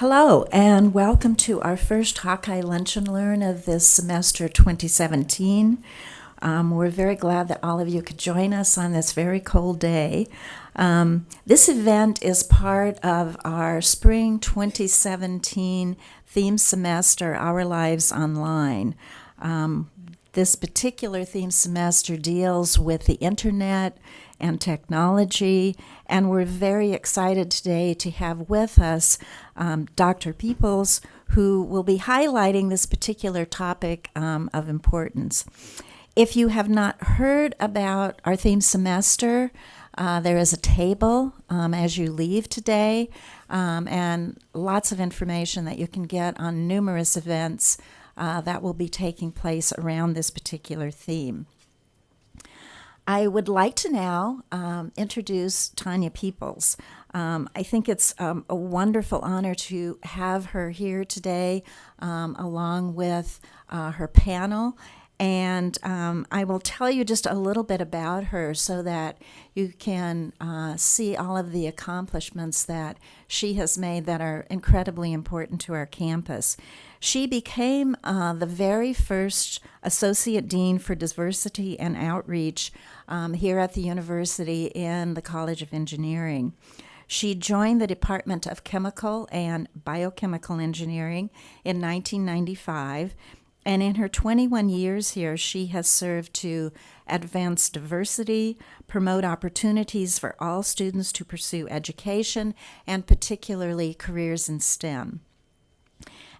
Hello, and welcome to our first Hawkeye Lunch and Learn of this semester 2017. We're very glad that all of you could join us on this very cold day. This event is part of our spring 2017 theme semester, Our Lives Online. This particular theme semester deals with the internet and technology, and we're very excited today to have with us Dr. Peoples, who will be highlighting this particular topic of importance. If you have not heard about our theme semester, there is a table as you leave today, and lots of information that you can get on numerous events that will be taking place around this particular theme. I would like to now introduce Tanya Peoples. I think it's a wonderful honor to have her here today along with her panel. And I will tell you just a little bit about her so that you can see all of the accomplishments that she has made that are incredibly important to our campus. She became the very first Associate Dean for Diversity and Outreach here at the university in the College of Engineering. She joined the Department of Chemical and Biochemical Engineering in 1995. And in her 21 years here, she has served to advance diversity, promote opportunities for all students to pursue education, and particularly careers in STEM.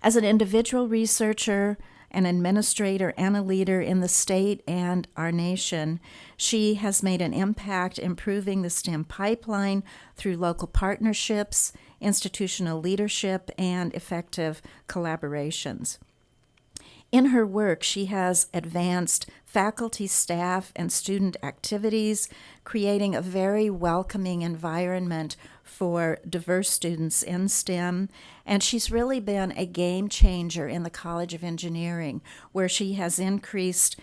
As an individual researcher, an administrator, and a leader in the state and our nation, she has made an impact improving the STEM pipeline through local partnerships, institutional leadership, and effective collaborations. In her work, she has advanced faculty, staff, and student activities, creating a very welcoming environment for diverse students in STEM. And she's really been a game changer in the College of Engineering, where she has increased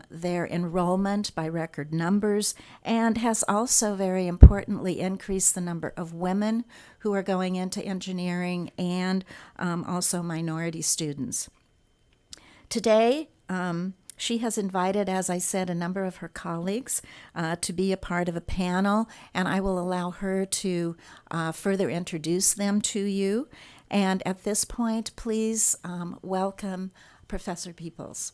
their enrollment by record numbers and has also, very importantly, increased the number of women who are going into engineering and also minority students. Today, she has invited, as I said, a number of her colleagues to be a part of a panel, and I will allow her to further introduce them to you. And at this point, please welcome Professor Peoples.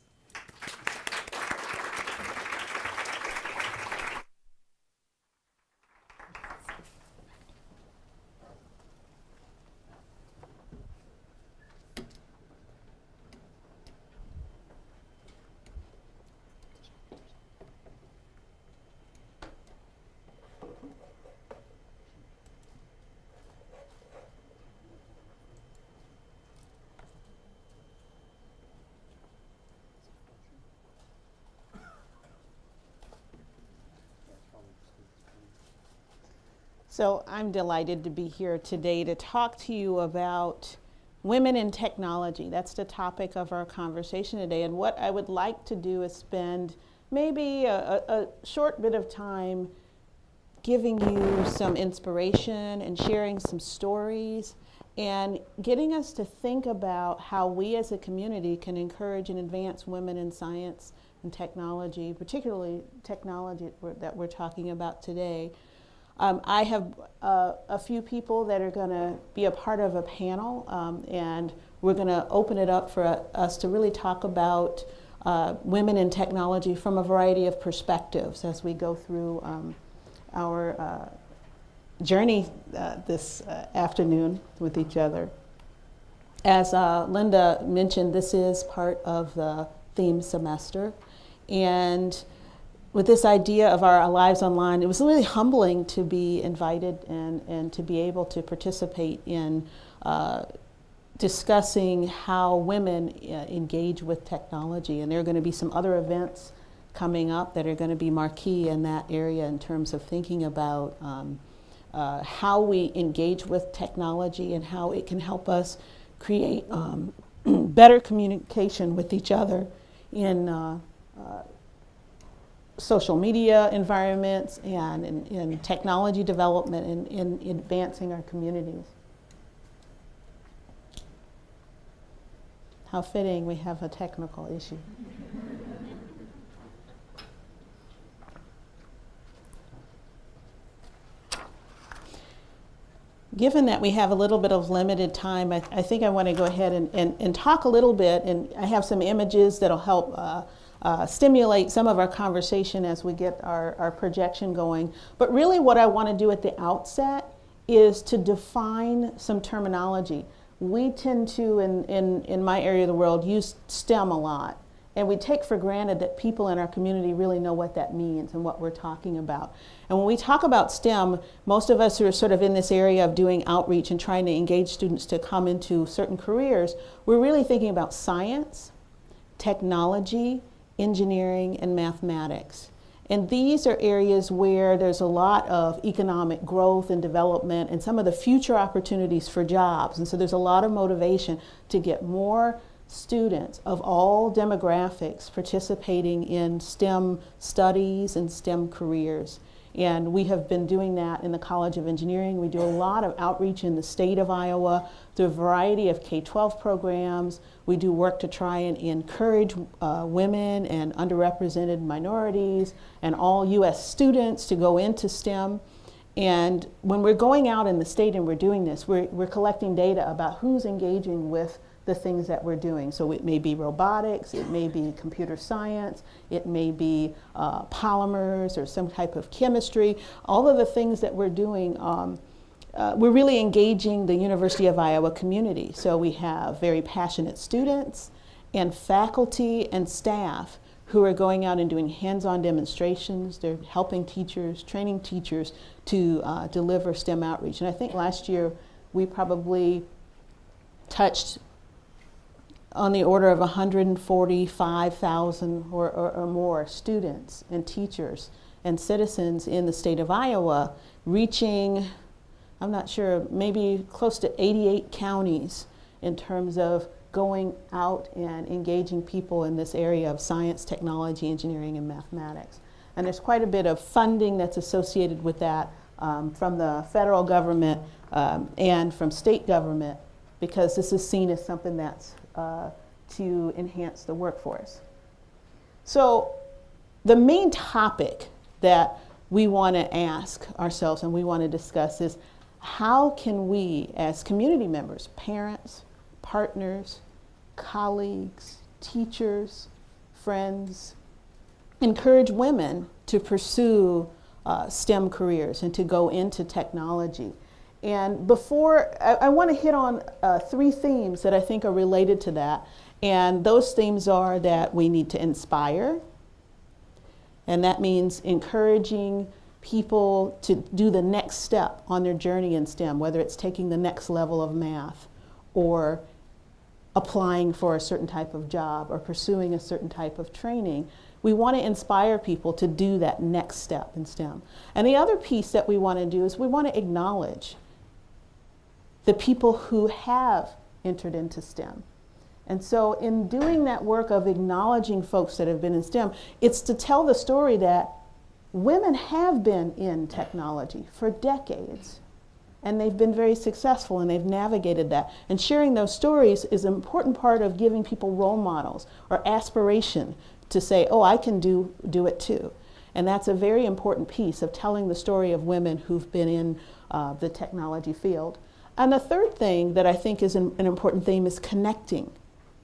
So I'm delighted to be here today to talk to you about women in technology. That's the topic of our conversation today. And what I would like to do is spend maybe a short bit of time giving you some inspiration and sharing some stories and getting us to think about how we as a community can encourage and advance women in science and technology, particularly technology that we're talking about today. I have a few people that are going to be a part of a panel, and we're going to open it up for us to really talk about women in technology from a variety of perspectives as we go through our journey this afternoon with each other. As Linda mentioned, this is part of the theme semester, and with this idea of our lives online, it was really humbling to be invited and to be able to participate in discussing how women engage with technology. And there are going to be some other events coming up that are going to be marquee in that area in terms of thinking about how we engage with technology and how it can help us create better communication with each other in social media environments and in technology development and in advancing our communities. How fitting we have a technical issue. Given that we have a little bit of limited time, I think I want to go ahead and talk a little bit, and I have some images that'll help stimulate some of our conversation as we get our projection going. But really what I want to do at the outset is to define some terminology. We tend to, in my area of the world, use STEM a lot. And we take for granted that people in our community really know what that means and what we're talking about. And when we talk about STEM, most of us who are sort of in this area of doing outreach and trying to engage students to come into certain careers, we're really thinking about science, technology, engineering, and mathematics. And these are areas where there's a lot of economic growth and development and some of the future opportunities for jobs. And so there's a lot of motivation to get more students of all demographics participating in STEM studies and STEM careers. And we have been doing that in the College of Engineering. We do a lot of outreach in the state of Iowa through a variety of K-12 programs. We do work to try and encourage women and underrepresented minorities and all U.S. students to go into STEM. And when we're going out in the state and we're doing this, we're collecting data about who's engaging with the things that we're doing. So it may be robotics, it may be computer science, it may be polymers or some type of chemistry. All of the things that we're doing, we're really engaging the University of Iowa community. So we have very passionate students and faculty and staff who are going out and doing hands-on demonstrations. They're helping teachers, training teachers to deliver STEM outreach. And I think last year we probably touched on the order of 145,000 or more students and teachers and citizens in the state of Iowa, reaching, I'm not sure, maybe close to 88 counties in terms of going out and engaging people in this area of science, technology, engineering, and mathematics. And there's quite a bit of funding that's associated with that from the federal government and from state government, because this is seen as something that's to enhance the workforce. So the main topic that we want to ask ourselves and we want to discuss is, how can we as community members, parents, partners, colleagues, teachers, friends, encourage women to pursue STEM careers and to go into technology? And before, I want to hit on 3 themes that I think are related to that. And those themes are that we need to inspire, and that means encouraging people to do the next step on their journey in STEM, whether it's taking the next level of math or applying for a certain type of job or pursuing a certain type of training. We want to inspire people to do that next step in STEM. And the other piece that we want to do is we want to acknowledge the people who have entered into STEM. And so in doing that work of acknowledging folks that have been in STEM, it's to tell the story that women have been in technology for decades, and they've been very successful and they've navigated that. And sharing those stories is an important part of giving people role models or aspiration to say, oh, I can do it too. And that's a very important piece of telling the story of women who've been in the technology field. And the third thing that I think is an important theme is connecting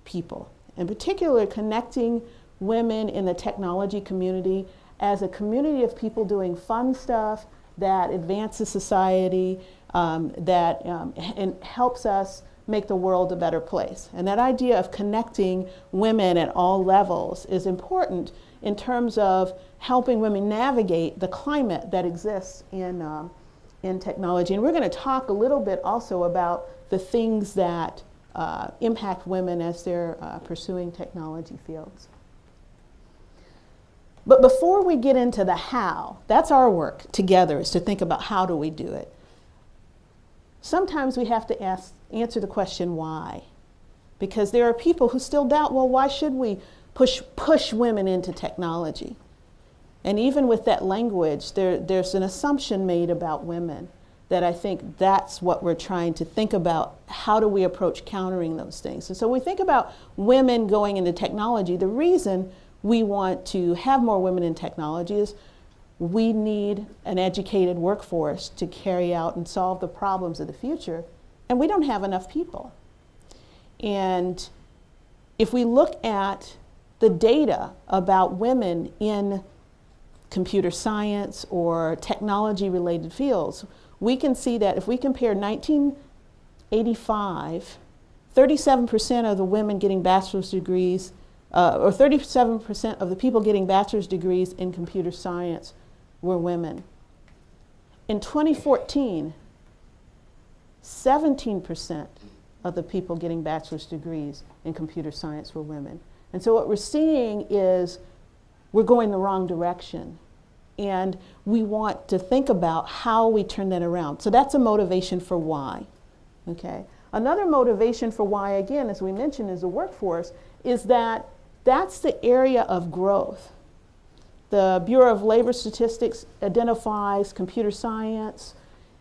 people, in particular connecting women in the technology community as a community of people doing fun stuff that advances society, and helps us make the world a better place. And that idea of connecting women at all levels is important in terms of helping women navigate the climate that exists in technology. And we're going to talk a little bit also about the things that impact women as they're pursuing technology fields. But before we get into the how, that's our work together, is to think about how do we do it. Sometimes we have to answer the question why. Because there are people who still doubt, well, why should we push women into technology? And even with that language, there's an assumption made about women that I think that's what we're trying to think about. How do we approach countering those things? And so we think about women going into technology. The reason we want to have more women in technology is we need an educated workforce to carry out and solve the problems of the future, and we don't have enough people. And if we look at the data about women in computer science or technology-related fields, we can see that if we compare 1985, 37% of the women getting bachelor's degrees, or 37% of the people getting bachelor's degrees in computer science were women. In 2014, 17% of the people getting bachelor's degrees in computer science were women. And so what we're seeing is we're going the wrong direction. And we want to think about how we turn that around. So that's a motivation for why. Okay. Another motivation for why, again, as we mentioned, is the workforce, is that that's the area of growth. The Bureau of Labor Statistics identifies computer science,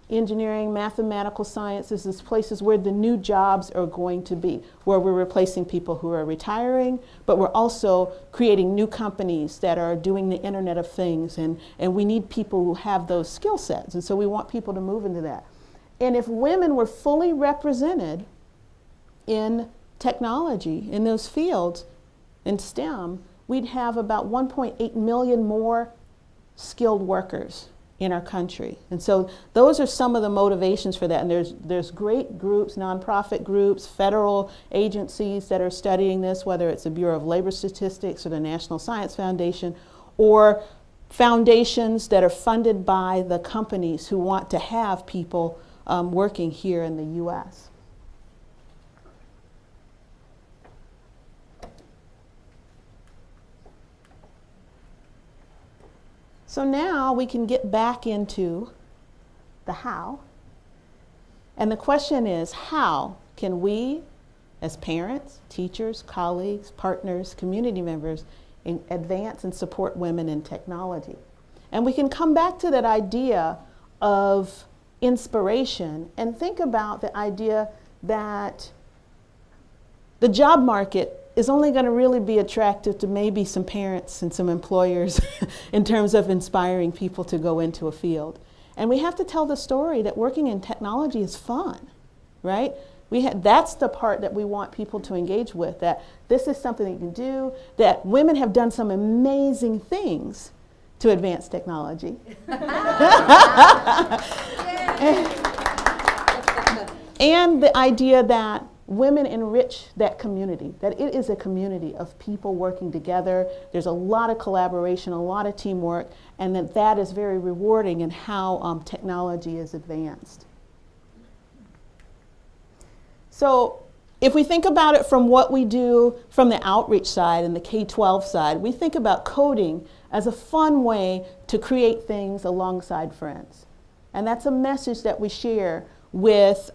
engineering, mathematical sciences as places where the new jobs are going to be, where we're replacing people who are retiring, but we're also creating new companies that are doing the Internet of Things, and we need people who have those skill sets, and so we want people to move into that. And if women were fully represented in technology, in those fields, in STEM, we'd have about 1.8 million more skilled workers in our country. And so those are some of the motivations for that. And there's great groups, nonprofit groups, federal agencies that are studying this, whether it's the Bureau of Labor Statistics or the National Science Foundation, or foundations that are funded by the companies who want to have people working here in the US. So now we can get back into the how. And the question is, how can we, as parents, teachers, colleagues, partners, community members, advance and support women in technology? And we can come back to that idea of inspiration and think about the idea that the job market is only going to really be attractive to maybe some parents and some employers in terms of inspiring people to go into a field. And we have to tell the story that working in technology is fun, right? That's the part that we want people to engage with, that this is something that you can do, that women have done some amazing things to advance technology. And the idea that women enrich that community, that it is a community of people working together. There's a lot of collaboration, a lot of teamwork, and that is very rewarding in how technology is advanced. So if we think about it from what we do from the outreach side and the K-12 side, we think about coding as a fun way to create things alongside friends. And that's a message that we share with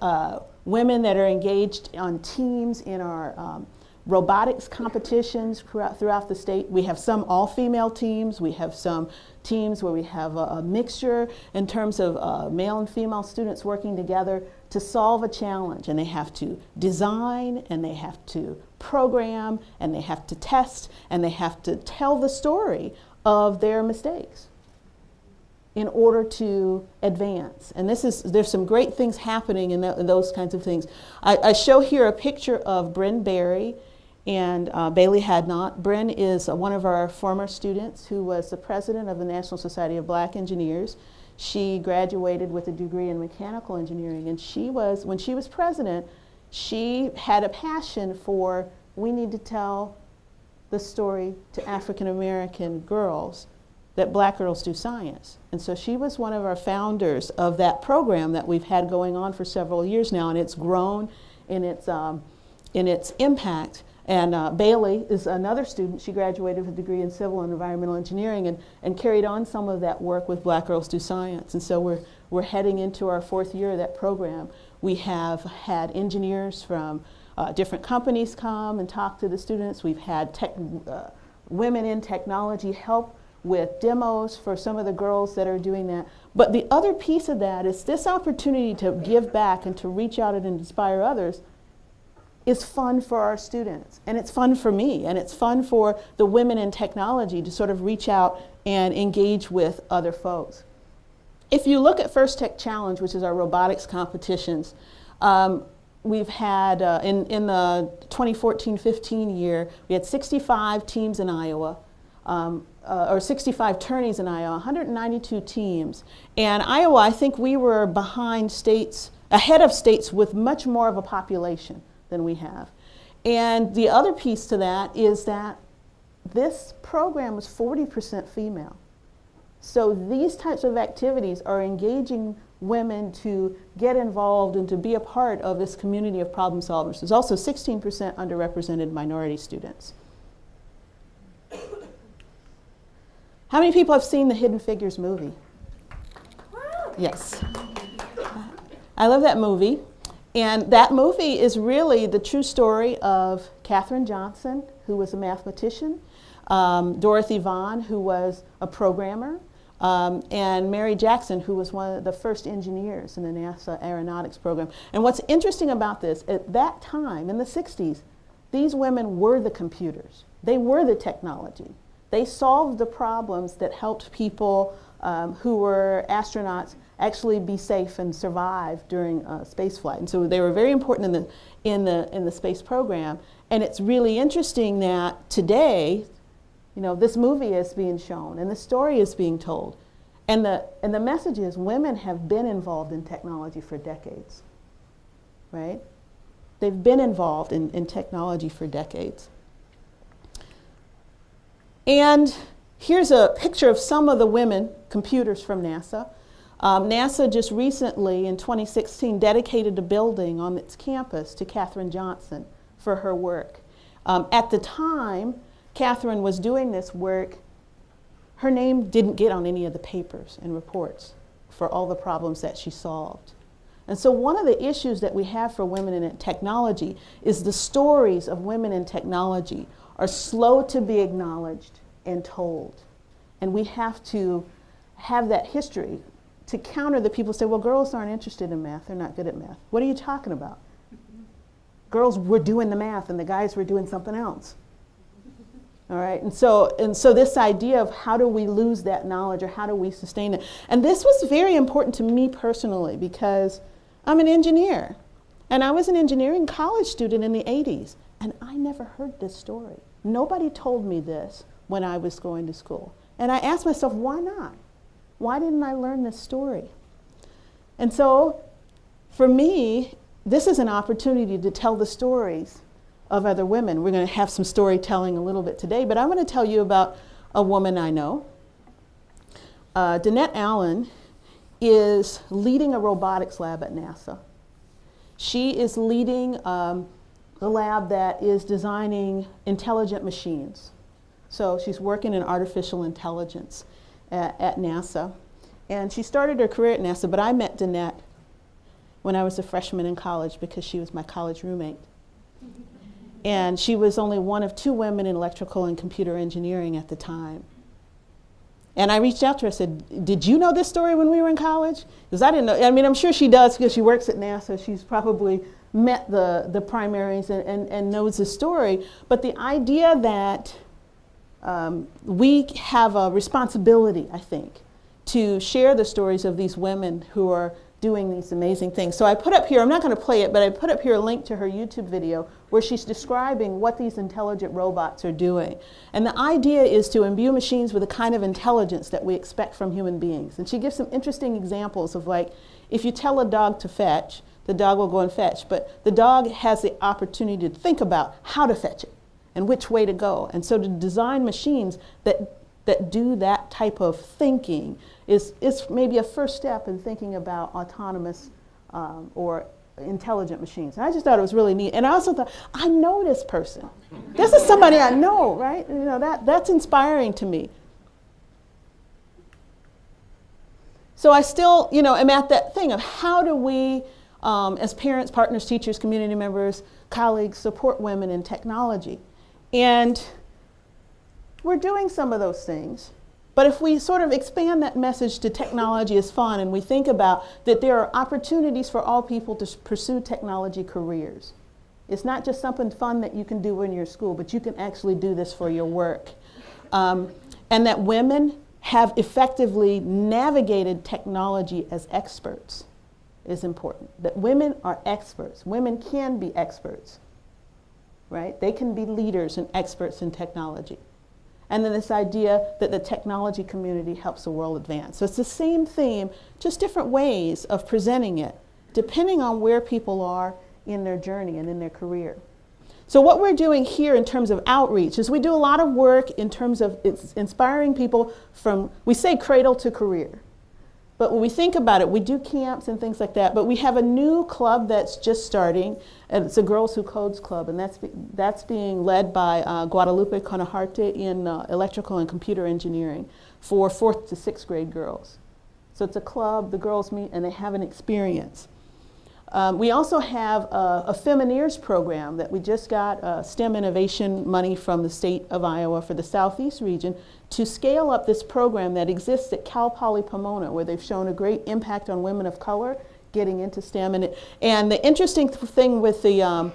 women that are engaged on teams in our robotics competitions throughout the state. We have some all-female teams. We have some teams where we have a mixture in terms of male and female students working together to solve a challenge. And they have to design, and they have to program, and they have to test, and they have to tell the story of their mistakes in order to advance. And there's some great things happening in those kinds of things. I show here a picture of Bryn Berry and Bailey Hadnot. Bryn is one of our former students who was the president of the National Society of Black Engineers. She graduated with a degree in mechanical engineering, and when she was president, she had a passion for, we need to tell the story to African American girls that black girls do science. And so she was one of our founders of that program that we've had going on for several years now, and it's grown in its impact. And Bailey is another student. She graduated with a degree in civil and environmental engineering and carried on some of that work with Black Girls Do Science. And so we're heading into our 4th year of that program. We have had engineers from different companies come and talk to the students. We've had women in technology help with demos for some of the girls that are doing that. But the other piece of that is this opportunity to give back and to reach out and inspire others is fun for our students. And it's fun for me, and it's fun for the women in technology to sort of reach out and engage with other folks. If you look at First Tech Challenge, which is our robotics competitions, we've had, in the 2014-15 year, we had 65 teams in Iowa, or 65 tourneys in Iowa, 192 teams. And Iowa, I think we were behind states, ahead of states with much more of a population than we have. And the other piece to that is that this program was 40% female. So these types of activities are engaging women to get involved and to be a part of this community of problem solvers. There's also 16% underrepresented minority students. How many people have seen the Hidden Figures movie? Yes. I love that movie. And that movie is really the true story of Katherine Johnson, who was a mathematician, Dorothy Vaughan, who was a programmer, and Mary Jackson, who was one of the first engineers in the NASA aeronautics program. And what's interesting about this, at that time, in the 60s, these women were the computers. They were the technology. They solved the problems that helped people who were astronauts actually be safe and survive during space flight. And so they were very important in the space program. And it's really interesting that today, you know, this movie is being shown and the story is being told. And the message is women have been involved in technology for decades, right? They've been involved in technology for decades. And here's a picture of some of the women computers from NASA. NASA just recently, in 2016, dedicated a building on its campus to Katherine Johnson for her work. At the time Katherine was doing this work, her name didn't get on any of the papers and reports for all the problems that she solved. And so one of the issues that we have for women in technology is the stories of women in technology are slow to be acknowledged and told. And we have to have that history to counter the people who say, well, girls aren't interested in math, they're not good at math. What are you talking about? Girls were doing the math and the guys were doing something else. All right, and so this idea of how do we lose that knowledge or how do we sustain it? And this was very important to me personally because I'm an engineer. And I was an engineering college student in the 80s. And I never heard this story. Nobody told me this when I was going to school. And I asked myself, why not? Why didn't I learn this story? And so for me, this is an opportunity to tell the stories of other women. We're going to have some storytelling a little bit today, but I want to tell you about a woman I know. Danette Allen is leading a robotics lab at NASA. She is leading the lab that is designing intelligent machines. So she's working in artificial intelligence at NASA. And she started her career at NASA, but I met Danette when I was a freshman in college because she was my college roommate. And she was only one of 2 women in electrical and computer engineering at the time. And I reached out to her and said, did you know this story when we were in college? Because I didn't know. I mean, I'm sure she does because she works at NASA. She's probably met the primaries and knows the story. But the idea that we have a responsibility, I think, to share the stories of these women who are doing these amazing things. So I put up here, I'm not going to play it, but I put up here a link to her YouTube video where she's describing what these intelligent robots are doing. And the idea is to imbue machines with the kind of intelligence that we expect from human beings. And she gives some interesting examples of, like, if you tell a dog to fetch, the dog will go and fetch, but the dog has the opportunity to think about how to fetch it and which way to go. And so to design machines that do that type of thinking is maybe a first step in thinking about autonomous or intelligent machines. And I just thought it was really neat. And I also thought, I know this person. This is somebody I know, right? You know, that's inspiring to me. So I still, you know, am at that thing of how do we, as parents, partners, teachers, community members, colleagues, support women in technology? And we're doing some of those things. But if we sort of expand that message to technology is fun, and we think about that there are opportunities for all people to pursue technology careers. It's not just something fun that you can do in your school, but you can actually do this for your work. And that women have effectively navigated technology as experts is important. That women are experts. Women can be experts, right? They can be leaders and experts in technology. And then this idea that the technology community helps the world advance. So it's the same theme, just different ways of presenting it, depending on where people are in their journey and in their career. So what we're doing here in terms of outreach is we do a lot of work in terms of inspiring people from, we say cradle to career. But when we think about it, we do camps and things like that, but we have a new club that's just starting, and it's a Girls Who Codes Club, and that's being led by Guadalupe Conejarte in electrical and computer engineering for 4th to 6th grade girls. So it's a club, the girls meet and they have an experience. We also have a Femineers program that we just got STEM innovation money from the state of Iowa for the Southeast region to scale up this program that exists at Cal Poly Pomona, where they've shown a great impact on women of color getting into STEM. And the interesting thing with the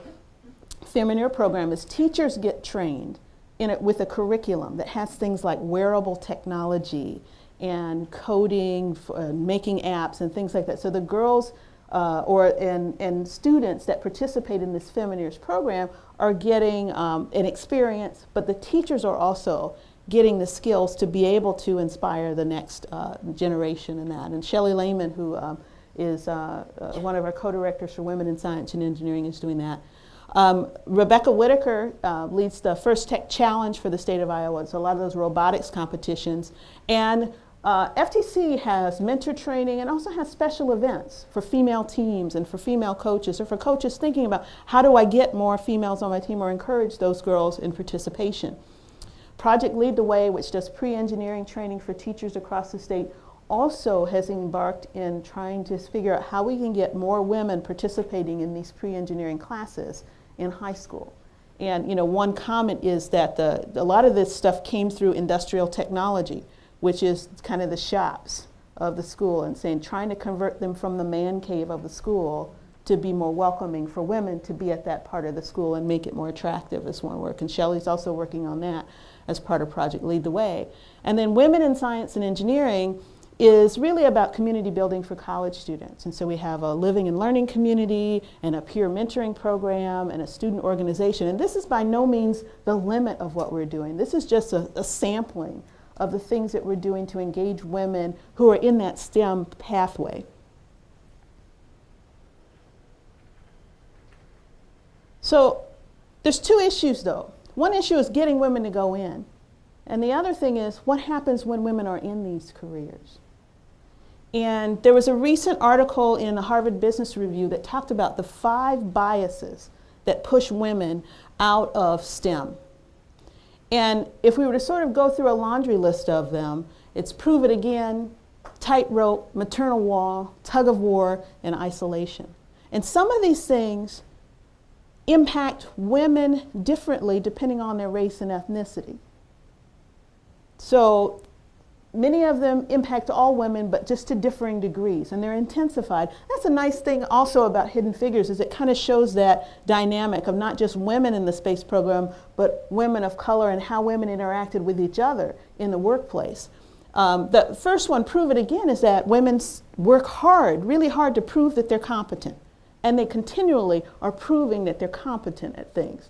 Femineer program is teachers get trained in it with a curriculum that has things like wearable technology and coding, making apps and things like that. So the girls and students that participate in this Femineers program are getting an experience, but the teachers are also getting the skills to be able to inspire the next generation in that. And Shelley Lehman, who is one of our co-directors for Women in Science and Engineering, is doing that. Rebecca Whitaker leads the First Tech Challenge for the state of Iowa, so a lot of those robotics competitions. And FTC has mentor training and also has special events for female teams and for female coaches, or for coaches thinking about how do I get more females on my team or encourage those girls in participation. Project Lead the Way, which does pre-engineering training for teachers across the state, also has embarked in trying to figure out how we can get more women participating in these pre-engineering classes in high school. And one comment is that a lot of this stuff came through industrial technology, which is kind of the shops of the school, and trying to convert them from the man cave of the school to be more welcoming for women to be at that part of the school and make it more attractive is one work. And Shelley's also working on that as part of Project Lead the Way. And then Women in Science and Engineering is really about community building for college students. And so we have a living and learning community and a peer mentoring program and a student organization. And this is by no means the limit of what we're doing. This is just a sampling of the things that we're doing to engage women who are in that STEM pathway. So there's two issues though. One issue is getting women to go in. And the other thing is what happens when women are in these careers. And there was a recent article in the Harvard Business Review that talked about the 5 biases that push women out of STEM. And if we were to sort of go through a laundry list of them, it's prove it again, tightrope, maternal wall, tug of war, and isolation. And some of these things impact women differently depending on their race and ethnicity. So many of them impact all women, but just to differing degrees, and they're intensified. That's a nice thing also about Hidden Figures, is it kind of shows that dynamic of not just women in the space program, but women of color and how women interacted with each other in the workplace. The first one, prove it again, is that women work hard, really hard to prove that they're competent. And they continually are proving that they're competent at things,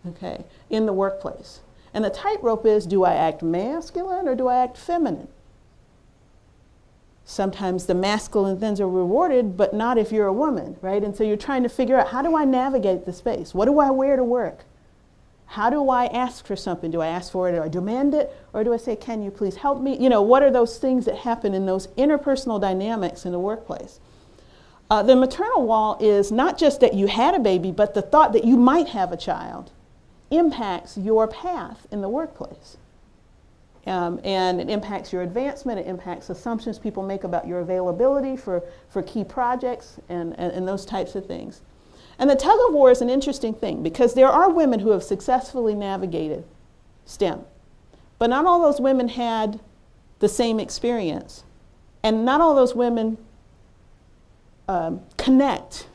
okay, in the workplace. And the tightrope is, do I act masculine or do I act feminine? Sometimes the masculine things are rewarded, but not if you're a woman, right? And so you're trying to figure out, how do I navigate the space? What do I wear to work? How do I ask for something? Do I ask for it, or do I demand it? Or do I say, can you please help me? What are those things that happen in those interpersonal dynamics in the workplace? The maternal wall is not just that you had a baby, but the thought that you might have a child impacts your path in the workplace. And it impacts your advancement, it impacts assumptions people make about your availability for key projects and those types of things. And the tug of war is an interesting thing, because there are women who have successfully navigated STEM, but not all those women had the same experience. And not all those women connect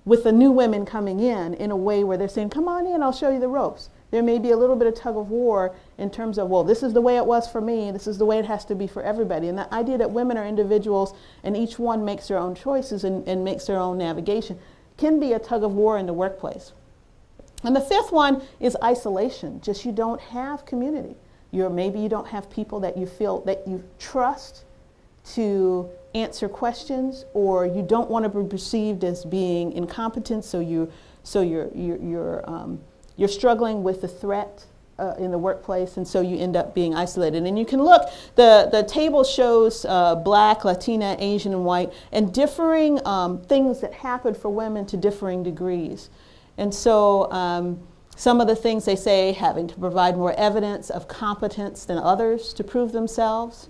with the new women coming in a way where they're saying, come on in, I'll show you the ropes. There may be a little bit of tug of war in terms of, well, this is the way it was for me, this is the way it has to be for everybody. And the idea that women are individuals and each one makes their own choices and makes their own navigation can be a tug of war in the workplace. And the fifth one is isolation, just you don't have community. Maybe you don't have people that you feel that you trust to answer questions, or you don't want to be perceived as being incompetent, so you're struggling with the threat in the workplace, and so you end up being isolated. And you can look, the table shows Black, Latina, Asian, and white, and differing things that happen for women to differing degrees. And so some of the things they say, having to provide more evidence of competence than others to prove themselves.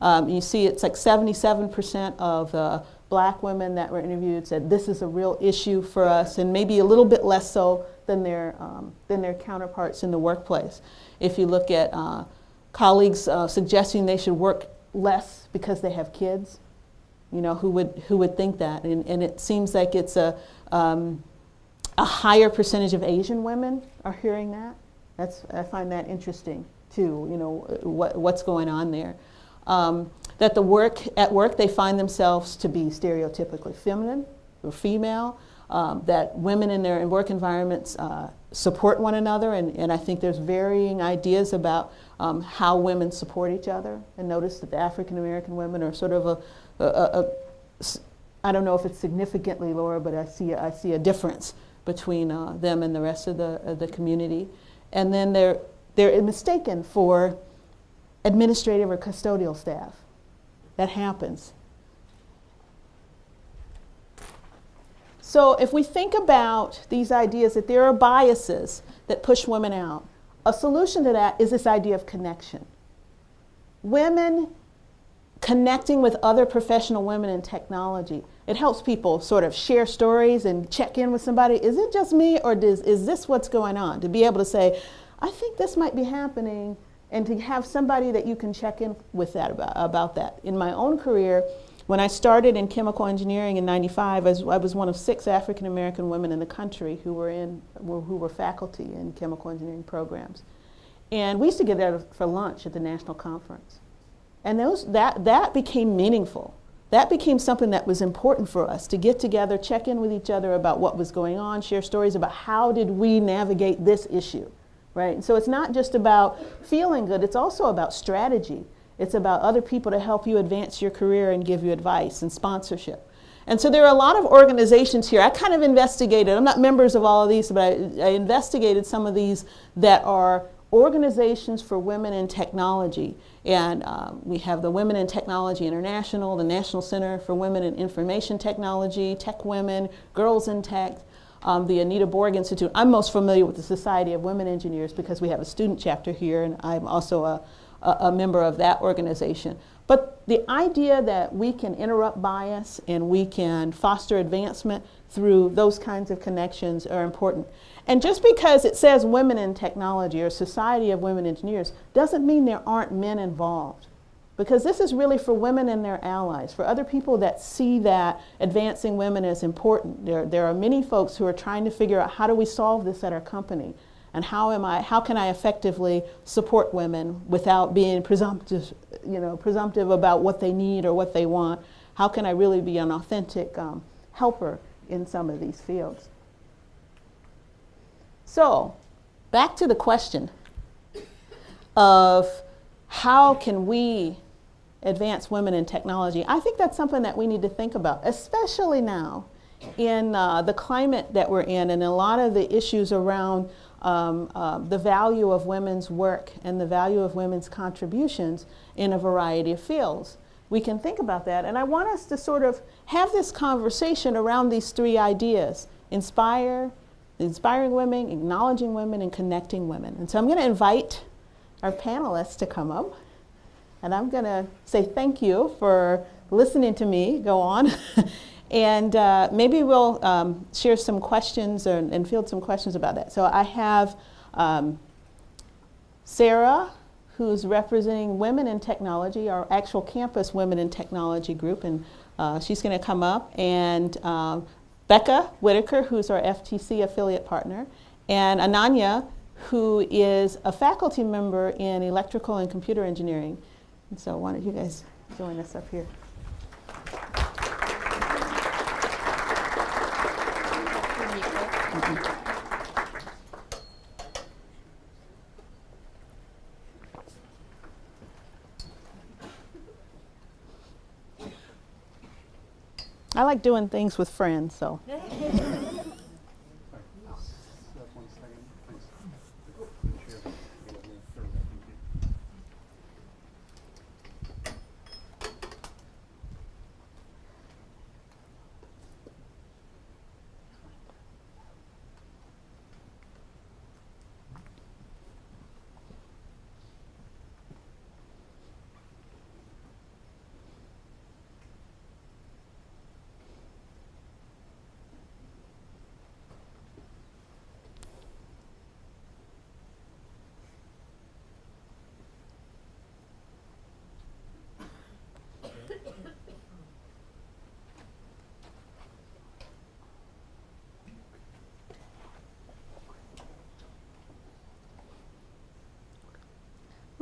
You see it's like 77% of Black women that were interviewed said this is a real issue for us, and maybe a little bit less so than their counterparts in the workplace. If you look at colleagues suggesting they should work less because they have kids, you know, who would think that? And it seems like it's a higher percentage of Asian women are hearing that. I find that interesting too. You know, what's going on there. That at work they find themselves to be stereotypically feminine or female, that women in work environments support one another, and I think there's varying ideas about how women support each other. And notice that the African American women are sort of I don't know if it's significantly lower, but I see a difference between them and the rest of the community. And then they're mistaken for administrative or custodial staff. That happens. So if we think about these ideas that there are biases that push women out, a solution to that is this idea of connection. Women connecting with other professional women in technology. It helps people sort of share stories and check in with somebody. Is it just me, or is this what's going on? To be able to say, I think this might be happening, and to have somebody that you can check in with that about that. In my own career, when I started in chemical engineering in '95, I was one of 6 African American women in the country who were faculty in chemical engineering programs. And we used to get out for lunch at the national conference. And that became meaningful. That became something that was important for us, to get together, check in with each other about what was going on, share stories about how did we navigate this issue. Right? And so it's not just about feeling good, it's also about strategy. It's about other people to help you advance your career and give you advice and sponsorship. And so there are a lot of organizations here. I kind of investigated, I'm not members of all of these, but I investigated some of these that are organizations for women in technology. And we have the Women in Technology International, the National Center for Women in Information Technology, Tech Women, Girls in Tech, the Anita Borg Institute. I'm most familiar with the Society of Women Engineers because we have a student chapter here, and I'm also a member of that organization. But the idea that we can interrupt bias and we can foster advancement through those kinds of connections are important. And just because it says Women in Technology or Society of Women Engineers doesn't mean there aren't men involved. Because this is really for women and their allies, for other people that see that advancing women is important. There are many folks who are trying to figure out, how do we solve this at our company? And how can I effectively support women without being presumptive about what they need or what they want? How can I really be an authentic helper in some of these fields? So, back to the question of how can we advance women in technology? I think that's something that we need to think about, especially now in the climate that we're in, and a lot of the issues around the value of women's work and the value of women's contributions in a variety of fields. We can think about that, and I want us to sort of have this conversation around these 3 ideas: inspiring women, acknowledging women, and connecting women. And so I'm going to invite our panelists to come up, and I'm going to say thank you for listening to me go on. And maybe we'll share some questions and field some questions about that. So I have Sarah, who's representing Women in Technology, our actual campus Women in Technology group, and she's going to come up, and Becca Whitaker, who's our FTC affiliate partner, and Ananya, who is a faculty member in electrical and computer engineering. And so why don't you guys join us up here. I like doing things with friends, so.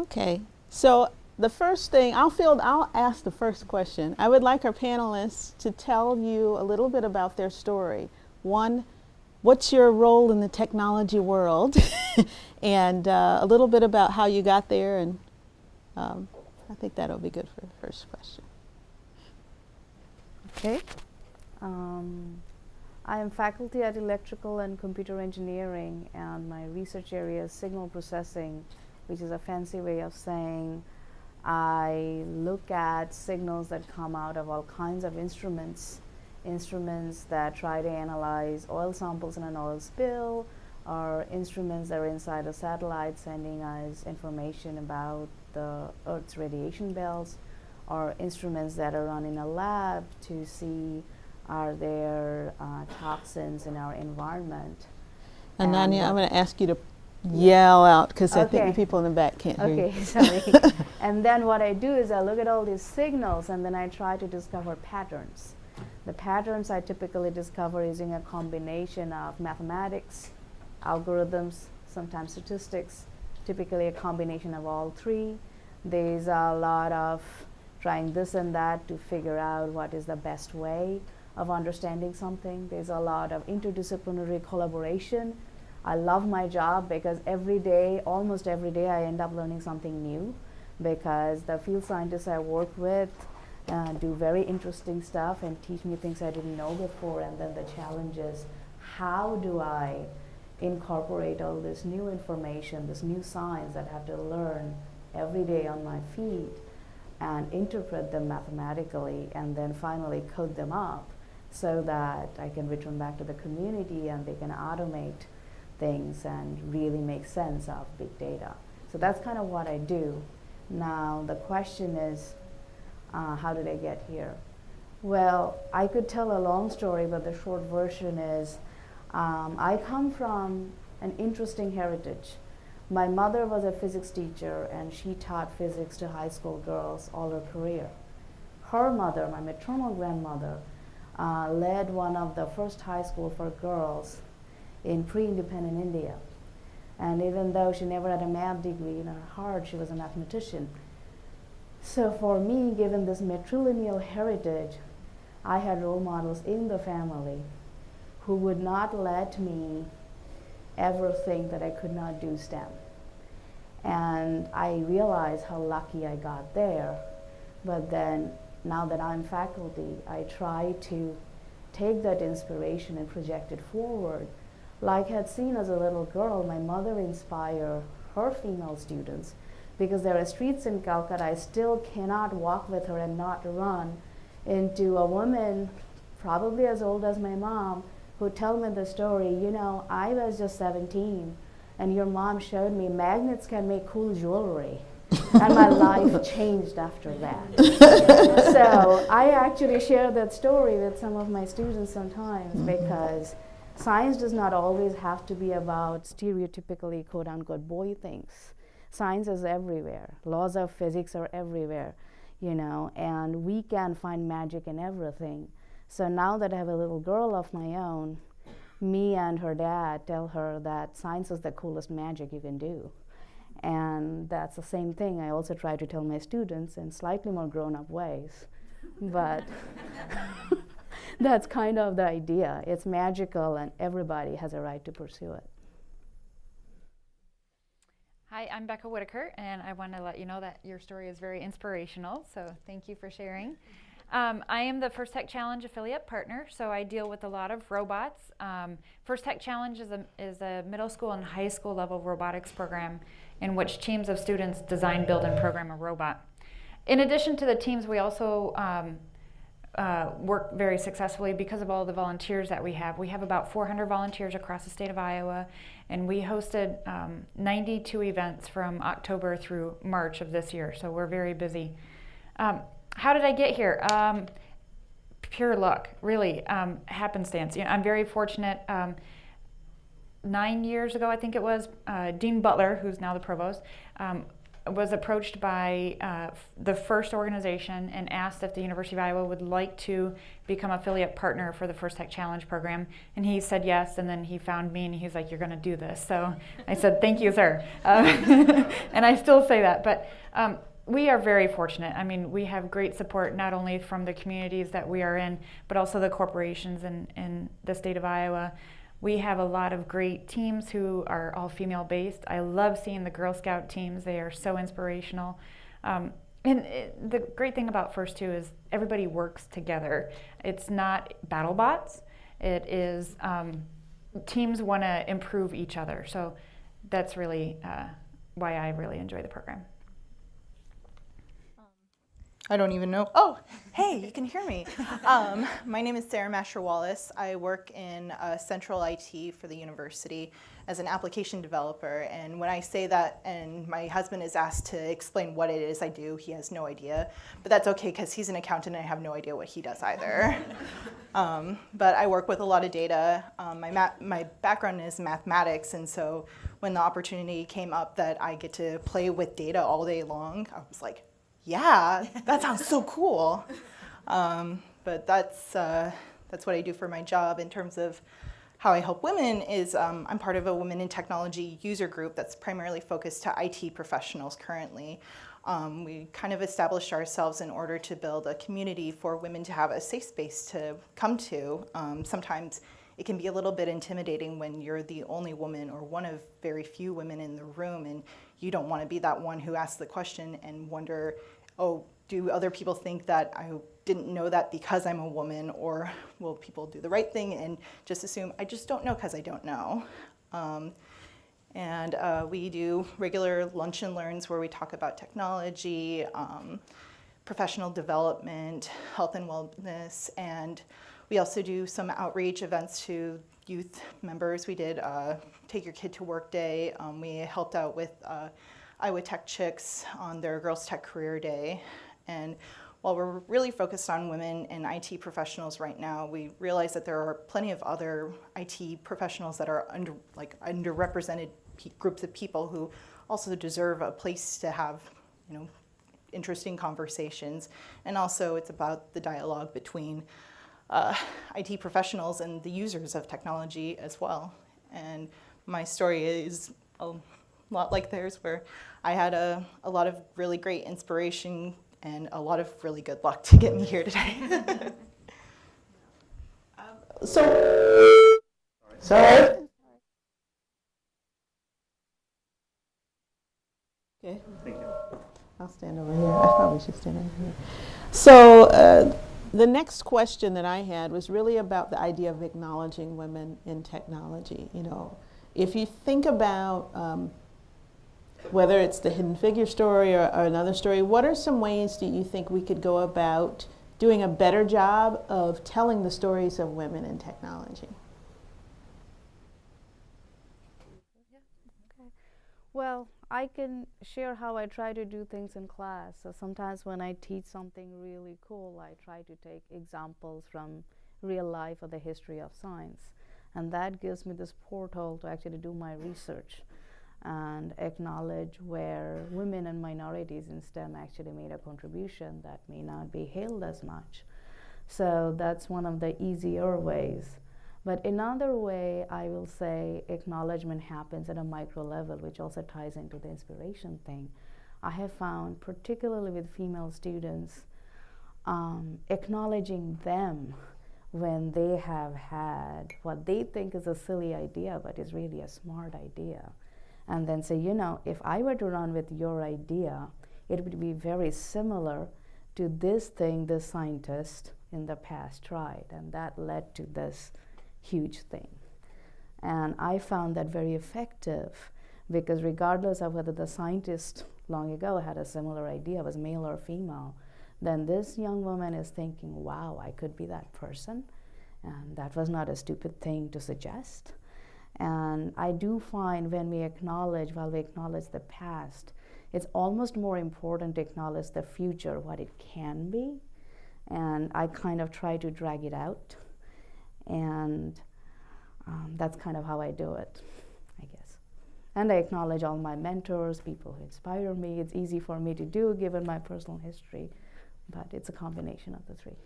Okay, so the first thing, I'll ask the first question. I would like our panelists to tell you a little bit about their story. One, what's your role in the technology world? And a little bit about how you got there, and I think that'll be good for the first question. Okay. I am faculty at Electrical and Computer Engineering, and my research area is signal processing, which is a fancy way of saying I look at signals that come out of all kinds of instruments that try to analyze oil samples in an oil spill, or instruments that are inside a satellite sending us information about the Earth's radiation belts, or instruments that are run in a lab to see are there toxins in our environment. Ananya, I'm going to ask you to yell out, because I think Okay. the people in the back can't hear you. Okay, sorry. And then what I do is I look at all these signals, and then I try to discover patterns. The patterns I typically discover using a combination of mathematics, algorithms, sometimes statistics, typically a combination of all three. There's a lot of trying this and that to figure out what is the best way of understanding something. There's a lot of interdisciplinary collaboration. I love my job because every day, almost every day, I end up learning something new, because the field scientists I work with do very interesting stuff and teach me things I didn't know before. And then the challenge is, how do I incorporate all this new information, this new science that I have to learn every day on my feet, and interpret them mathematically, and then finally code them up so that I can return back to the community and they can automate things and really make sense of big data. So that's kind of what I do. Now the question is, how did I get here? Well, I could tell a long story, but the short version is, I come from an interesting heritage. My mother was a physics teacher, and she taught physics to high school girls all her career. Her mother, my maternal grandmother, led one of the first high school for girls in pre-independent India. And even though she never had a math degree in her heart, she was a mathematician. So for me, given this matrilineal heritage, I had role models in the family who would not let me ever think that I could not do STEM. And I realized how lucky I got there. But then, now that I'm faculty, I try to take that inspiration and project it forward. Like I had seen as a little girl, my mother inspire her female students, because there are streets in Calcutta I still cannot walk with her and not run into a woman probably as old as my mom who tell me the story, you know, I was just 17 and your mom showed me magnets can make cool jewelry. And my life changed after that. So I actually share that story with some of my students sometimes, because science does not always have to be about stereotypically quote unquote boy things. Science is everywhere. Laws of physics are everywhere, you know, and we can find magic in everything. So now that I have a little girl of my own, me and her dad tell her that science is the coolest magic you can do. And that's the same thing I also try to tell my students in slightly more grown-up ways. But that's kind of the idea. It's magical and everybody has a right to pursue it. Hi, I'm Becca Whitaker, and I want to let you know that your story is very inspirational, so thank you for sharing. I am the First Tech Challenge affiliate partner, so I deal with a lot of robots. First Tech Challenge is a middle school and high school level robotics program in which teams of students design, build, and program a robot. In addition to the teams, we also work very successfully because of all the volunteers that we have. We have about 400 volunteers across the state of Iowa, and we hosted 92 events from October through March of this year, so we're very busy. How did I get here? Pure luck, really, happenstance. You know, I'm very fortunate. 9 years ago, I think it was, Dean Butler, who's now the provost, was approached by the FIRST organization and asked if the University of Iowa would like to become affiliate partner for the First Tech Challenge program. And he said yes, and then he found me and he's like, "You're going to do this." So I said, "Thank you, sir." And I still say that. But we are very fortunate. I mean, we have great support not only from the communities that we are in, but also the corporations in the state of Iowa. We have a lot of great teams who are all female-based. I love seeing the Girl Scout teams. They are so inspirational. The great thing about First too is everybody works together. It's not battle bots. It is teams want to improve each other. So that's really why I really enjoy the program. I don't even know. Oh, hey, you can hear me. My name is Sarah Masher-Wallace. I work in central IT for the university as an application developer. And when I say that and my husband is asked to explain what it is I do, he has no idea. But that's okay because he's an accountant and I have no idea what he does either. But I work with a lot of data. My background is mathematics, and so when the opportunity came up that I get to play with data all day long, I was like, yeah, that sounds so cool. But that's what I do for my job. In terms of how I help women is I'm part of a Women in Technology user group that's primarily focused to IT professionals currently. We kind of established ourselves in order to build a community for women to have a safe space to come to. Sometimes it can be a little bit intimidating when you're the only woman or one of very few women in the room, and you don't want to be that one who asks the question and wonder, oh, do other people think that I didn't know that because I'm a woman, or will people do the right thing and just assume I just don't know because I don't know? We do regular lunch and learns where we talk about technology, professional development, health and wellness, and we also do some outreach events to youth members. We did Take Your Kid to Work Day. We helped out with Iowa Tech Chicks on their Girls Tech Career Day. And while we're really focused on women and IT professionals right now, we realize that there are plenty of other IT professionals that are underrepresented groups of people who also deserve a place to have, interesting conversations. And also it's about the dialogue between IT professionals and the users of technology as well. And my story is a lot like theirs, where I had a lot of really great inspiration and a lot of really good luck to get me here today. Sorry. Okay. Thank you. I'll stand over here. I probably should stand over here. So the next question that I had was really about the idea of acknowledging women in technology. If you think about whether it's the Hidden Figure story or another story, what are some ways do you think we could go about doing a better job of telling the stories of women in technology? Well, I can share how I try to do things in class. So sometimes when I teach something really cool, I try to take examples from real life or the history of science. And that gives me this portal to actually do my research. and acknowledge where women and minorities in STEM actually made a contribution that may not be hailed as much. So that's one of the easier ways. But another way, I will say, acknowledgement happens at a micro level, which also ties into the inspiration thing. I have found, particularly with female students, acknowledging them when they have had what they think is a silly idea, but is really a smart idea. And then say, you know, if I were to run with your idea, it would be very similar to this thing this scientist in the past tried, and that led to this huge thing. And I found that very effective, because regardless of whether the scientist long ago had a similar idea, was male or female, then this young woman is thinking, wow, I could be that person. And that was not a stupid thing to suggest. And I do find when we acknowledge, while we acknowledge the past, it's almost more important to acknowledge the future, what it can be. And I kind of try to drag it out. And that's kind of how I do it, I guess. And I acknowledge all my mentors, people who inspire me. It's easy for me to do given my personal history, but it's a combination of the three.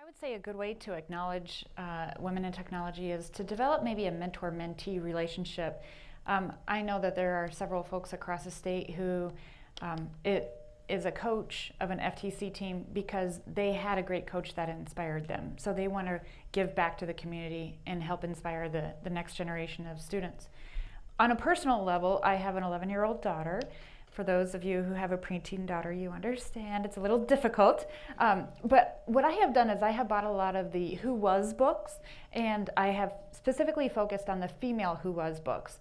I would say a good way to acknowledge women in technology is to develop maybe a mentor-mentee relationship. I know that there are several folks across the state who it is a coach of an FTC team because they had a great coach that inspired them. So they want to give back to the community and help inspire the next generation of students. On a personal level, I have an 11-year-old daughter. For those of you who have a preteen daughter, you understand it's a little difficult. But what I have done is I have bought a lot of the Who Was books, and I have specifically focused on the female Who Was books.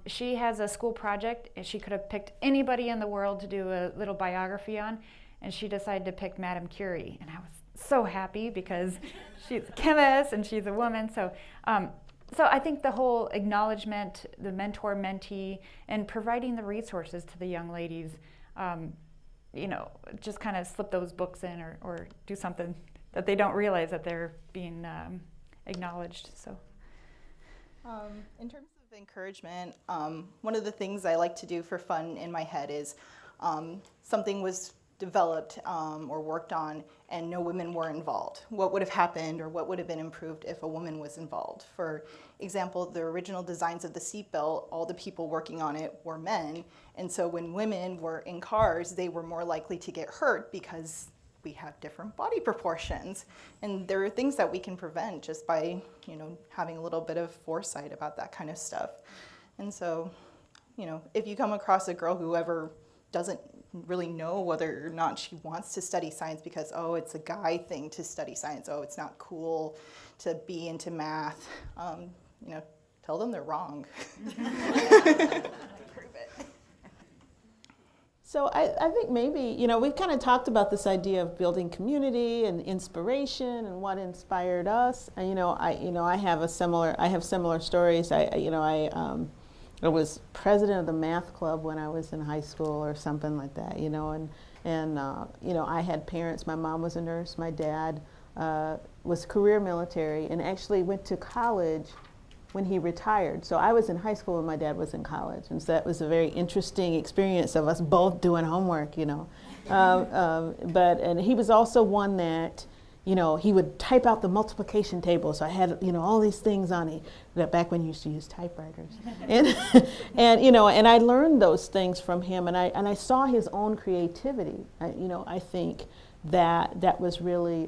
She has a school project, and she could have picked anybody in the world to do a little biography on, and she decided to pick Madame Curie. And I was so happy because she's a chemist and she's a woman. So I think the whole acknowledgement, the mentor-mentee, and providing the resources to the young ladies, just kind of slip those books in or do something that they don't realize that they're being acknowledged. So, in terms of encouragement, one of the things I like to do for fun in my head is something was developed or worked on and no women were involved. What would have happened or what would have been improved if a woman was involved? For example, the original designs of the seatbelt, all the people working on it were men. And so when women were in cars, they were more likely to get hurt because we have different body proportions. And there are things that we can prevent just by, having a little bit of foresight about that kind of stuff. And so, if you come across a girl who ever doesn't really know whether or not she wants to study science because, it's a guy thing to study science, it's not cool to be into math, tell them they're wrong. Prove it. So I think maybe, we've kind of talked about this idea of building community and inspiration and what inspired us. And, I have similar stories. I was president of the math club when I was in high school or something like that, and I had parents. My mom was a nurse. My dad was career military and actually went to college when he retired. So I was in high school when my dad was in college. And so that was a very interesting experience of us both doing homework, and he was also one that, he would type out the multiplication table. So I had, all these things on it that back when you used to use typewriters. and I learned those things from him, and I saw his own creativity. I think that was really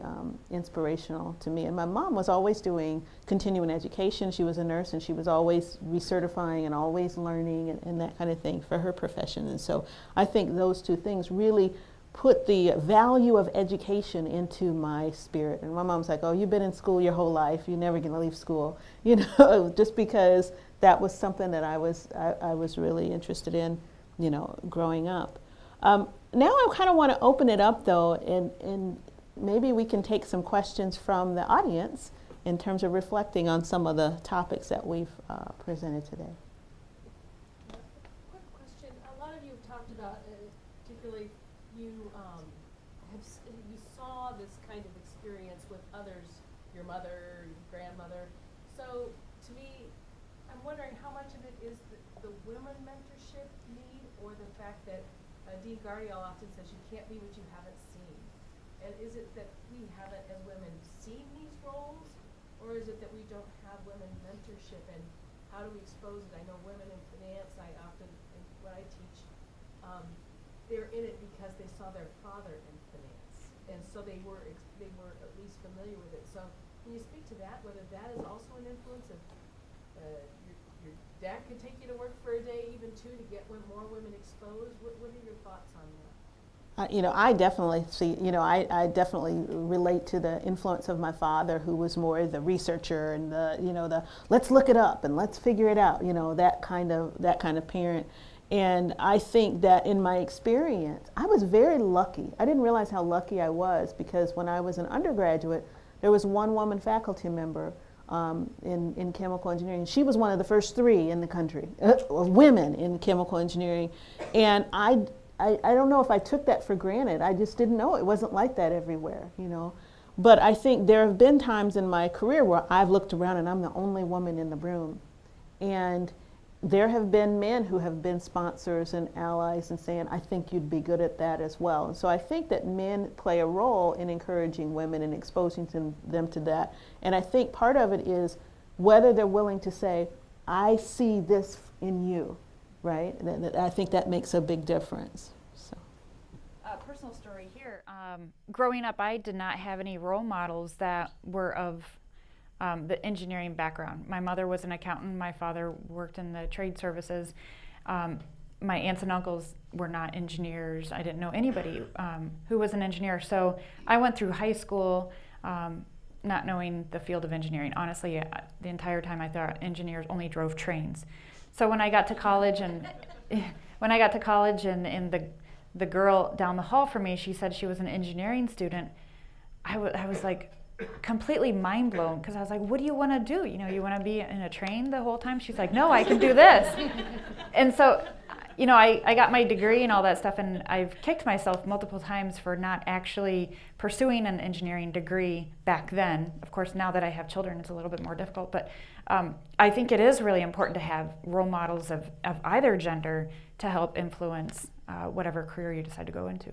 inspirational to me. And my mom was always doing continuing education. She was a nurse, and she was always recertifying and always learning and that kind of thing for her profession. And so I think those two things really put the value of education into my spirit. And my mom's like, you've been in school your whole life. You're never going to leave school, just because that was something that I was really interested in, growing up. Now I kind of want to open it up, though, and maybe we can take some questions from the audience in terms of reflecting on some of the topics that we've presented today. Quick question. A lot of you have talked about, particularly you saw this kind of experience with others, your mother, your grandmother. So to me, I'm wondering how much of it is the women mentorship need, or the fact that Dean Gardial often says you can't be what you haven't seen. And is it that we haven't, as women, seen these roles, or is it that we don't have women mentorship, and how do we expose it? I know women in finance, I often, when I teach, they're in it because they saw their father in finance, and so they were at least familiar with it. So can you speak to that, whether that is also an influence of your dad could take you to work for a day, even two, to get more women exposed? What are your thoughts on that? I definitely see, I definitely relate to the influence of my father, who was more the researcher and the let's look it up and let's figure it out, that kind of parent. And I think that in my experience, I was very lucky. I didn't realize how lucky I was, because when I was an undergraduate, there was one woman faculty member in chemical engineering. She was one of the first 3 in the country of women in chemical engineering. And I don't know if I took that for granted. I just didn't know it wasn't like that everywhere, But I think there have been times in my career where I've looked around and I'm the only woman in the room. And there have been men who have been sponsors and allies and saying, I think you'd be good at that as well. And so I think that men play a role in encouraging women and exposing them to that. And I think part of it is whether they're willing to say, I see this in you, right? I think that makes a big difference. So. Personal story here. Growing up, I did not have any role models that were of the engineering background. My mother was an accountant. My father worked in the trade services. My aunts and uncles were not engineers. I didn't know anybody who was an engineer. So I went through high school not knowing the field of engineering. Honestly, the entire time I thought engineers only drove trains. So when I got to college and the girl down the hall from me, she said she was an engineering student, I was like completely mind blown, because I was like, what do you want to do? You want to be in a train the whole time? She's like, no, I can do this. And so, I got my degree and all that stuff, and I've kicked myself multiple times for not actually pursuing an engineering degree back then. Of course, now that I have children, it's a little bit more difficult, but I think it is really important to have role models of either gender to help influence whatever career you decide to go into.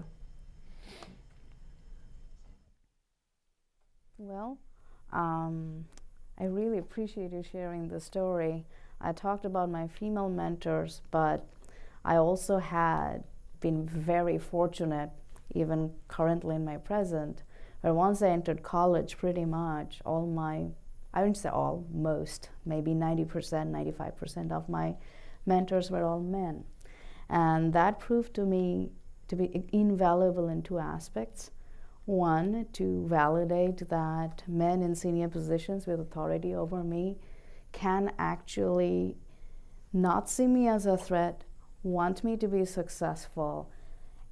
Well, I really appreciate you sharing the story. I talked about my female mentors, but I also had been very fortunate, even currently in my present, where once I entered college, pretty much all my, I wouldn't say all, most, maybe 90%, 95% of my mentors were all men. And that proved to me to be invaluable in 2 aspects. One, to validate that men in senior positions with authority over me can actually not see me as a threat, want me to be successful,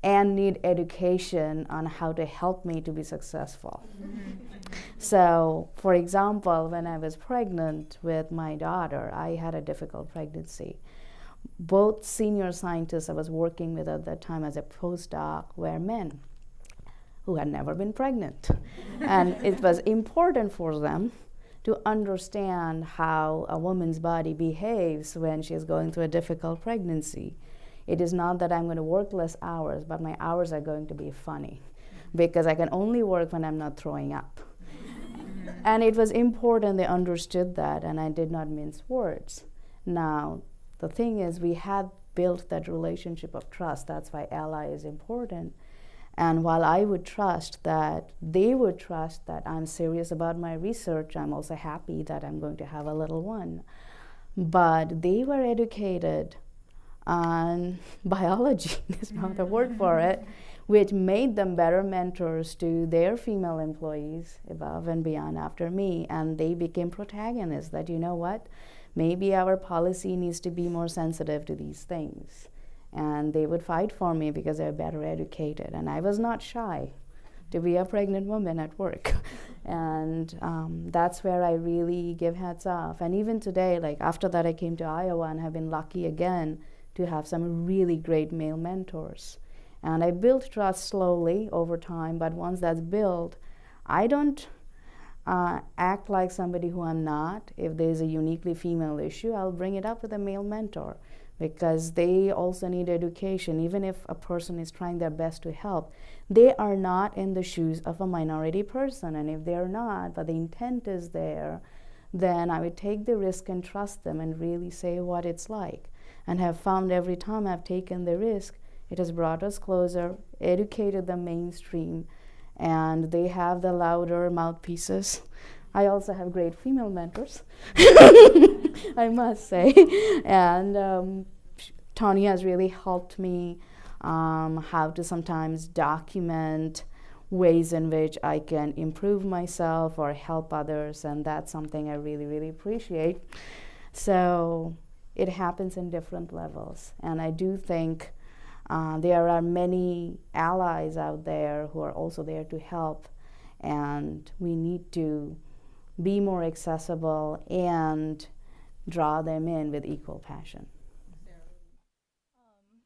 and need education on how to help me to be successful. So, for example, when I was pregnant with my daughter, I had a difficult pregnancy. Both senior scientists I was working with at that time as a postdoc were men who had never been pregnant. And it was important for them to understand how a woman's body behaves when she's going through a difficult pregnancy. It is not that I'm going to work less hours, but my hours are going to be funny, because I can only work when I'm not throwing up. And it was important they understood that, and I did not mince words. Now, the thing is, we had built that relationship of trust. That's why ally is important. And while I would trust that they would trust that I'm serious about my research, I'm also happy that I'm going to have a little one. But they were educated on biology, is not the word for it, which made them better mentors to their female employees above and beyond after me. And they became protagonists that, you know what, maybe our policy needs to be more sensitive to these things. And they would fight for me because they're better educated. And I was not shy to be a pregnant woman at work. And that's where I really give hats off. And even today, like after that, I came to Iowa and have been lucky again to have some really great male mentors. And I built trust slowly over time, but once that's built, I don't act like somebody who I'm not. If there's a uniquely female issue, I'll bring it up with a male mentor, because they also need education. Even if a person is trying their best to help, they are not in the shoes of a minority person. And if they're not, but the intent is there, then I would take the risk and trust them and really say what it's like. And have found every time I've taken the risk, it has brought us closer, educated the mainstream, and they have the louder mouthpieces. I also have great female mentors, I must say. And Tony has really helped me how to sometimes document ways in which I can improve myself or help others, and that's something I really, really appreciate. So it happens in different levels, and I do think there are many allies out there who are also there to help, and we need to be more accessible and draw them in with equal passion.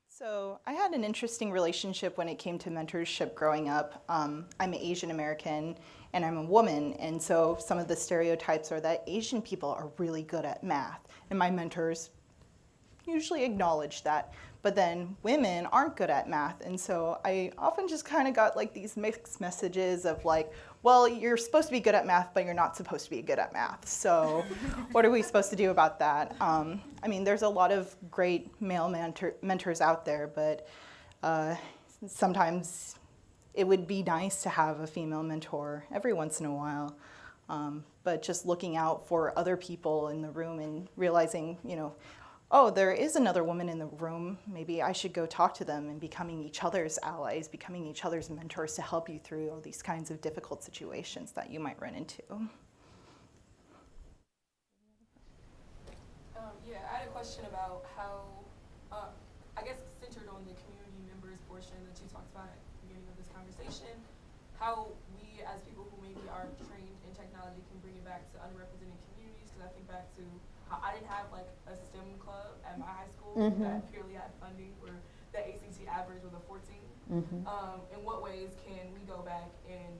So I had an interesting relationship when it came to mentorship growing up. I'm Asian American and I'm a woman, and so some of the stereotypes are that Asian people are really good at math, and my mentors usually acknowledge that. But then women aren't good at math, and so I often just kind of got like these mixed messages of like, well, you're supposed to be good at math, but you're not supposed to be good at math. So what are we supposed to do about that? I mean, there's a lot of great male mentors out there, but sometimes it would be nice to have a female mentor every once in a while. But just looking out for other people in the room and realizing, you know, oh, there is another woman in the room, maybe I should go talk to them, and becoming each other's allies, becoming each other's mentors to help you through all these kinds of difficult situations that you might run into. Yeah, I had a question about how, I guess centered on the community members portion that you talked about at the beginning of this conversation, how we as people who maybe are trained in technology can bring it back to underrepresented communities, because I think back to how I didn't have like a STEM club at my high school that purely had funding where the ACT average was a 14. In what ways can we go back and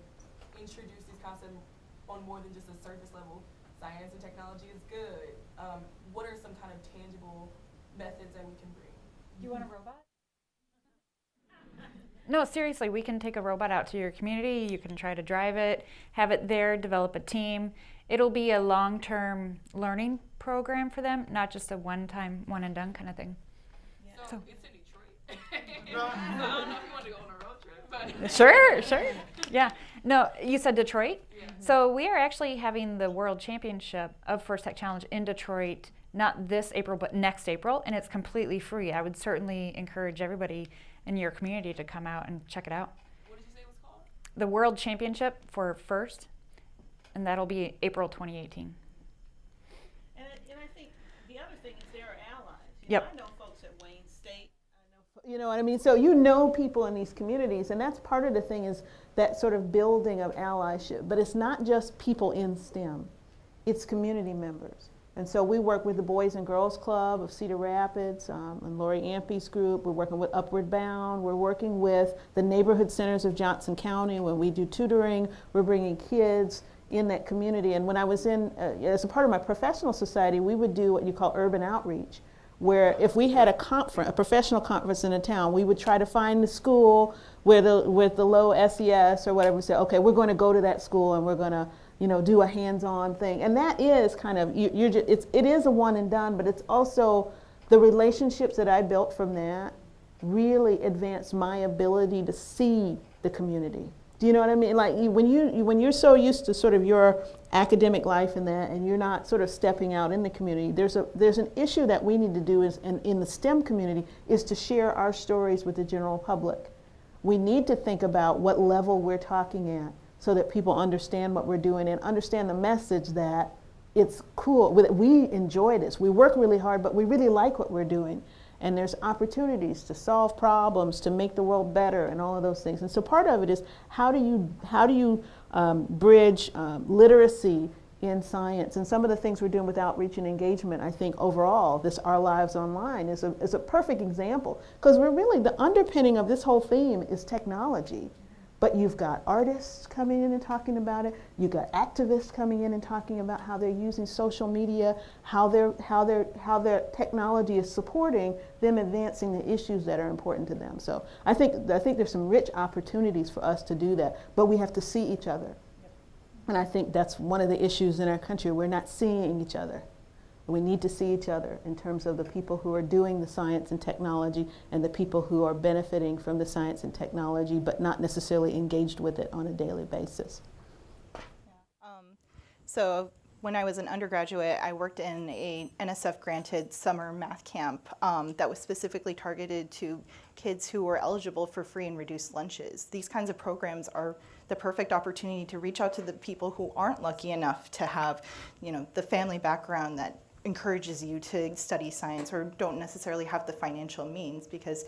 introduce these concepts on more than just a surface level? Science and technology is good. What are some kind of tangible methods that we can bring? You want a robot? No, seriously, we can take a robot out to your community. You can try to drive it, have it there, develop a team. It'll be a long-term learning program for them, not just a one-time, one-and-done kind of thing. Yeah. So it's in Detroit. So I don't know if you want to go on a road trip, but Sure. Yeah. No, you said Detroit? Yeah. So we are actually having the World Championship of First Tech Challenge in Detroit, not this April, but next April, and it's completely free. I would certainly encourage everybody in your community to come out and check it out. What did you say it was called? The World Championship for First, and that'll be April 2018. And I think the other thing is there are allies. Yep. I know folks at Wayne State. You know what I mean? So you know people in these communities, and that's part of the thing, is that sort of building of allyship. But it's not just people in STEM, it's community members. And so we work with the Boys and Girls Club of Cedar Rapids and Lori Ampey's group. We're working with Upward Bound. We're working with the neighborhood centers of Johnson County. When we do tutoring, we're bringing kids in that community. And when I was in, as a part of my professional society, we would do what you call urban outreach, where if we had a conference, a professional conference in a town, we would try to find the school with the low SES or whatever. We say, okay, we're going to go to that school and we're going to, you know, do a hands-on thing. And that is kind of, it is a one and done, but it's also the relationships that I built from that really advanced my ability to see the community. Do you know what I mean? Like when you're so used to sort of your academic life and that, and you're not sort of stepping out in the community, there's an issue that we need to do is in the STEM community is to share our stories with the general public. We need to think about what level we're talking at so that people understand what we're doing and understand the message that it's cool. We enjoy this. We work really hard, but we really like what we're doing. And there's opportunities to solve problems, to make the world better, and all of those things. And so part of it is how do you bridge literacy in science? And some of the things we're doing with outreach and engagement, I think overall, this Our Lives Online is a perfect example, because we're really, the underpinning of this whole theme is technology. But you've got artists coming in and talking about it. You've got activists coming in and talking about how they're using social media, how their technology is supporting them advancing the issues that are important to them. So I think there's some rich opportunities for us to do that, but we have to see each other. And I think that's one of the issues in our country. We're not seeing each other. We need to see each other in terms of the people who are doing the science and technology and the people who are benefiting from the science and technology but not necessarily engaged with it on a daily basis. So when I was an undergraduate, I worked in a NSF-granted summer math camp that was specifically targeted to kids who were eligible for free and reduced lunches. These kinds of programs are the perfect opportunity to reach out to the people who aren't lucky enough to have, the family background that encourages you to study science or don't necessarily have the financial means, because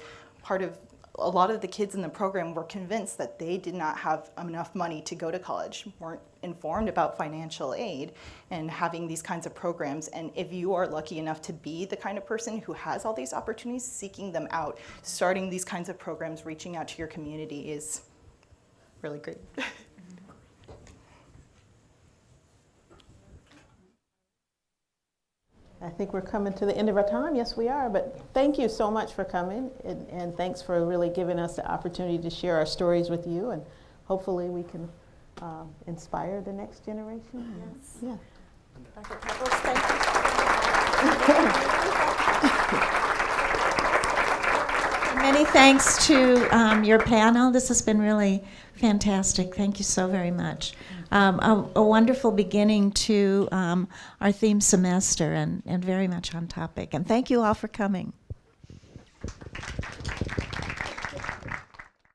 a lot of the kids in the program were convinced that they did not have enough money to go to college, weren't informed about financial aid and having these kinds of programs. And if you are lucky enough to be the kind of person who has all these opportunities, seeking them out, starting these kinds of programs, reaching out to your community is really great. I think we're coming to the end of our time. Yes, we are. But thank you so much for coming, and thanks for really giving us the opportunity to share our stories with you. And hopefully we can inspire the next generation. Yes. Yeah. Dr. Pebbles, thank you. Many thanks to your panel. This has been really fantastic. Thank you so very much. A wonderful beginning to our theme semester and very much on topic. And thank you all for coming.